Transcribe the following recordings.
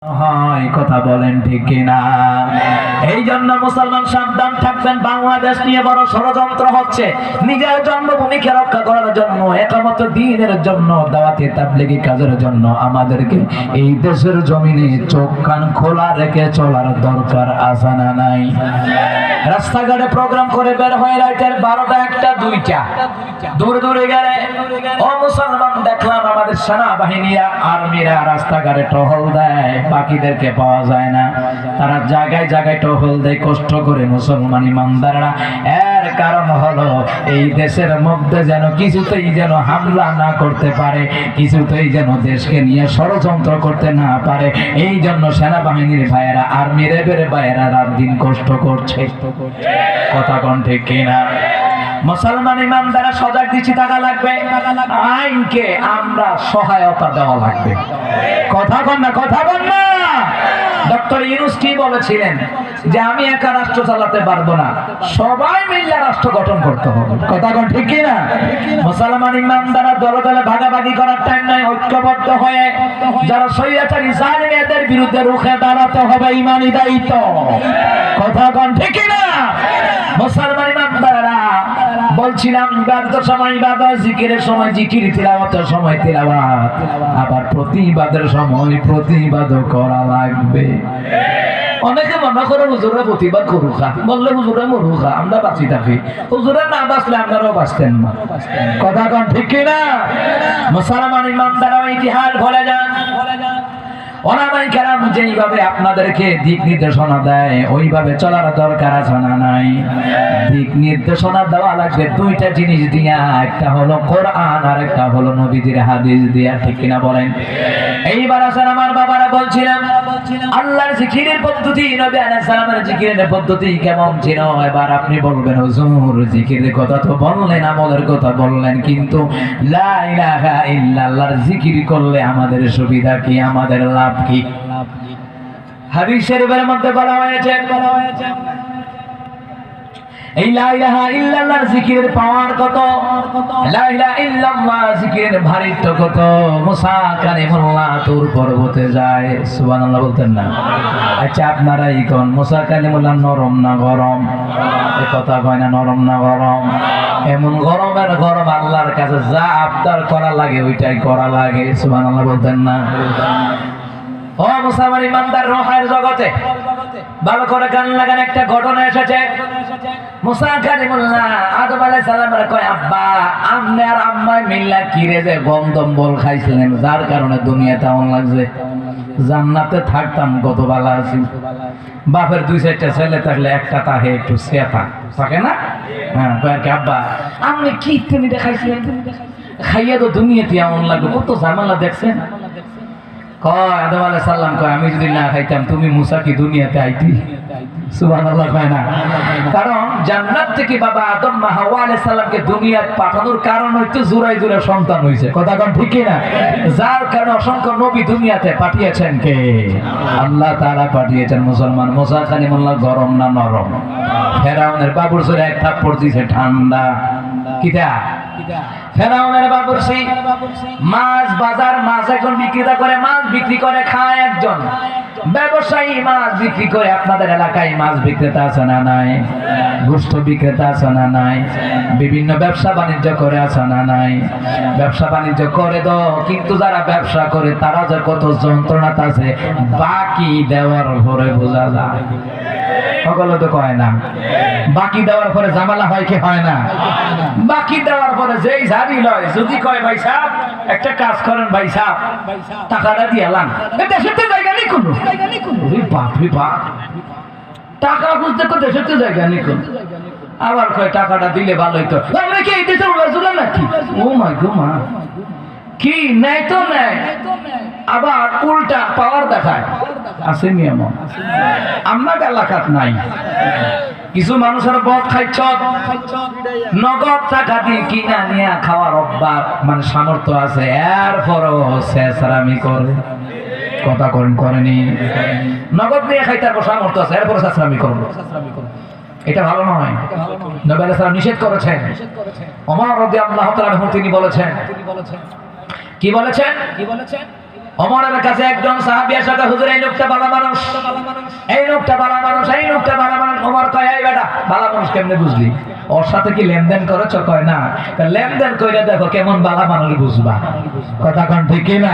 হয় কথা বলেন ঠিক কিনা? এই জন্য মুসলমান সাবধান থাকবেন। বাংলাদেশ নিয়ে বড় ষড়যন্ত্র হচ্ছে। নিজের জন্মভূমিকে রক্ষা করার জন্য, একামত দ্বীনের জন্য, দাওয়াতে তাবলীগী কাজের জন্য আমাদেরকে এই দেশের জমিনে চোখ কান খোলা রেখে চলার দরকার আছে না নাই? রাস্তাঘাটে প্রোগ্রাম করে বের হয়ে রাতের 12টা 1টা 2টা দূরে দূরে গেলে ও মুসলমান দেখলাম আমাদের সেনাবাহিনীরা আর্মিরা রাস্তাঘাটে টহল দেয়, বাকিদেরকে পাওয়া যায় না। তারা জায়গায় জায়গায় টহল দেয় কষ্ট করে মুসলমান ইমানদাররা। এর কারণ হলো এই দেশের মধ্যে যেন কিছুতেই যেন হামলা না করতে পারে, কিছুতেই যেন দেশকে নিয়ে ষড়যন্ত্র করতে না পারে। এই জন্য সেনাবাহিনীর ভাইয়েরা, আর্মি র্যাবের ভাইয়েরা রাত দিন কষ্ট করছে। কথা কোন ঠিক কিনা? মুসলমান ইমানদাররা সজাগ দিচ্ছি থাকা লাগবে। আইনকে আমরা সহায়তা দেওয়া লাগবে। কথা বল না, কথা বল না। ডক্টর ইউনূস কি বলেছিলেন যে আমি একা রাষ্ট্র চালাতে পারবো না, সবাই মিলে রাষ্ট্র গঠন করতে হবে। কথা কোন ঠিক কিনা? মুসলমান ইমানদাররা দলে দলে ভাগাভাগি করার টাইম নাই। ঐক্যবদ্ধ হয়ে যারা স্বৈরাচারী জালিম এদের বিরুদ্ধে রুখে দাঁড়াতে হবে, ইমানি দায়িত্ব। কথা কোন ঠিক কিনা? মুসলমান ইমানদাররা বলছিলাম ইবাদতের সময় ইবাদত, জিকিরের সময় জিকির, তিলাওয়াতের সময় তিলাওয়াত, আবার প্রতিবাদের সময় প্রতিবাদ করা লাগবে। অনেকে মনে করে হুজুরা প্রতিবাদ করুকা, বললে হুজুরা মরুকা, আমরা বাঁচি থাকি। হুজুরা না বাঁচলে আপনারাও বাঁচতেন না। কথা কোন ঠিক কিনা? মুসলমান ইমানদাররা ইতিহাস ভুলে যান। ওলামায়ে কেরাম যেইভাবে আপনাদেরকে দিক নির্দেশনা দেয় ওইভাবে চলার দরকার আছে না নাই? দিক নির্দেশনা দেওয়া লাগবে দুইটা জিনিস দিয়া, একটা হলো কোরআন আর একটা হলো নবীজির হাদিস দিয়া। ঠিক কিনা বলেন? এইবার আসেন আমার বাবারা, বলছিলাম আল্লাহর জিকিরের পদ্ধতি, নবী আলাইহিস সালামের জিকিরের পদ্ধতি কেমন ছিল। এবার আপনি বলবেন হুজুর জিকিরের কথা তো বললেন, আমলের কথা বললেন, কিন্তু লা ইলাহা ইল্লাল্লাহর জিকির করলে আমাদের সুবিধা কি, আমাদের লাভ কি? হাদিস শরীফের মধ্যে বলা হয়েছে এই লা ইলাহা ইল্লাল্লাহর জিকিরের পাওয়ার কত, লা ইলাহা ইল্লাল্লাহ জিকিরের ভারিত্ব কত। মুসা কালিমুল্লাহ তুর পর্বতে যায়, সুবহানাল্লাহ বলতেন না? আচ্ছা আপনারাই কোন মুসা কালিমুল্লাহ নরম না গরম? এই কথা কয় না, নরম না গরম? এমন গরমের গরম, আল্লাহর কাছে যা আবদার করা লাগে ওইটাই করা লাগে। সুবহানাল্লাহ বলতেন না? ও মুসলমান ইমানদার, রোহের জগতে ভালো করে কান লাগান। একটা ঘটনা এসেছে। মুসা কালিমুল্লাহ আদম আলাইহিস সালামের কয়, আব্বা আপনি আর আম্মাই মিল্লা কিরে যে গন্ধম্বল খাইছিলেন, যার কারণে দুনিয়াতে এমন লাগছে, জান্নাতে থাকতাম কত ভালো আছি। বাপের 2-4টা ছেলে থাকলে একটা তাহে একটু সেতা থাকে না? হ্যাঁ, কয় কি আব্বা আপনি কি তুমি দেখাইছিলেন, খাইয়া তো দুনিয়াতে এমন লাগবে, কত ঝামেলা দেখছেন। কয় আদম আলাইহিস সালাম কয়, আমি যদি না খাইতাম তুমি মুসা কি দুনিয়াতে আইতি? সুবহানাল্লাহ কয় না? কারণ জান্নাত থেকে বাবা আদম মা হাওয়া আলাইহিস সালামকে দুনিয়াতে পাঠানোর কারণ হইতো জোড়ায় জোড়ায় সন্তান হইছে। কথা কোন ঠিক না? যার কারণে অসংখ্য নবী দুনিয়াতে পাঠিয়েছেন কে? আল্লাহ তাআলা পাঠিয়েছেন। মুসলমান মুসা কালিমুল্লাহ গরম না নরম? ফেরাউনের বাবুর জোরে এক থাপ্পড় দিয়েছে ঠান্ডা। কিটা? ফেরাউনের বাবুরসি মাছ বাজার, মাছ এখন বিক্রেতা করে, মাছ বিক্রি করে খায় একজন ব্যবসায়ী, মাছ বিক্রি করে। আপনাদের এলাকায় মাছ বিক্রেতা আছে না নাই? গোশত বিক্রেতা আছে না নাই? বিভিন্ন ব্যবসা বাণিজ্য করে আছে না নাই? ব্যবসা বাণিজ্য করে তো, কিন্তু যারা ব্যবসা করে তারা যে কত যন্ত্রণা আছে বাকি দেওয়ার পরে বোঝা যায়। সকলে তো কয় না বাকি দেওয়ার পরে ঝামেলা হয় কি হয় না? বাকি দেওয়ার পরে যেই ঝাড়ি লয়, যদি কয় ভাই সাহেব একটা কাজ করেন, ভাই সাহেব টাকাটা দিয়ে লান, দেশের জায়গা নেই কোনো। বাপ রে বাপ, টাকা বুঝতে তো দেশের জায়গা নেই কোনো। আবার কয় টাকাটা দিলে ভালো হইতো, আমরা কি এই দেশের রাজুলা নাকি? ও মাই গো মা, কি নেই তো নেই, আবার উল্টা পাওয়ার দেখায়। আছে নিয়ম আমরা এলাকাত নাই। কিছু মানুষের বদ খাইছ, নগদ টাকা দিয়ে কিনা নিয়ে খাওয়ার অভ্যাস, মানে সামর্থ্য আছে, এরপরও শেষরামি করে। কথা করেন করেনি? নগদ নিয়ে খাইতে সামর্থ্য আছে, এরপরও শেষরামি করবো, এটা ভালো নয়। নবী আলাইহিস সালাম নিষেধ করেছেন। ওমর রাদিয়াল্লাহু তাআলা তিনি বলেছেন, কি বলেছেন? ওমরের কাছে একজন সাহাবী এসে কয়, হুজুর এই লোকটা ভালো মানুষ, এই লোকটা ভালো মানুষ, এই লোকটা ভালো মানুষ। ওমর কয়, এই বেটা ভালো মানুষ কেমনে বুঝলি? ওর সাথে কি লেনদেন করেছ? কয় না। লেনদেন কইরা দেখো কেমন ভালো মানুষ বুঝবা। কথা কোন ঠিক কি না?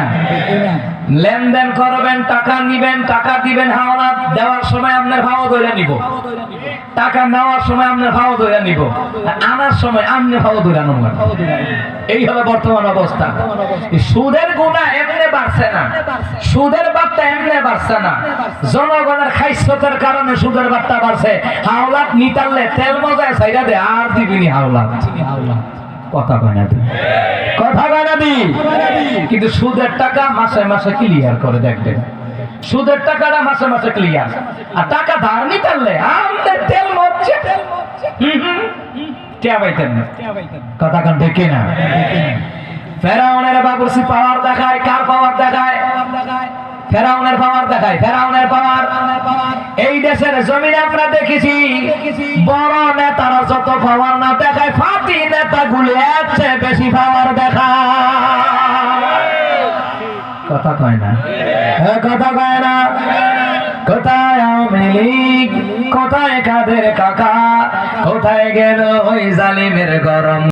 লেনদেন করবেন, টাকা নিবেন, টাকা দিবেন, হাওলা দেওয়ার সময় আপনার ভাও ধরে নিব, টাকা নেওয়ার সময় আপনার ভাও ধরে নিব, আনার সময় আপনি ভাও ধরে আনুন। এই হলো বর্তমান অবস্থা। সুদের গুনাহ এমনি বাড়ছে না, সুদের বার্তা এমনি বাড়ছে না, জনগণের খাইছতের কারণে সুদের বার্তা বাড়ছে। হাওলাত নিতাললে তেল মজায় ছাইরা দে আর দিবিনি হাওলাত। কথা কয় না দি, কথা কয় না দি। কিন্তু সুদের টাকা মাসে মাসে ক্লিয়ার করে দেখবেন, সুদের টাকাটা মাসে মাসে ক্লিয়ার। আর টাকা ধার নিতাললে আমাদের তেল মরছে, কে পাইতেন না। কথা কোন ঠিক না? ফেরাউনের বাবুর্চি পাওয়ার দেখায়, কার পাওয়ার দেখায়? ফেরাউনের পাওয়ার দেখায়, ফেরাউনের পাওয়ার। এই দেশের জমিনে আমরা দেখেছি বড় নেতারা যত পাওয়ার না দেখায়, ফাঁকি নেতাগুলি এর চেয়ে বেশি পাওয়ার দেখায়। কথা কয় না, কথা কয় না। কোথায় আওয়ামী লীগ, কোথায় কাদের কাকা, কোথায় গেল ওই জালিমের গরম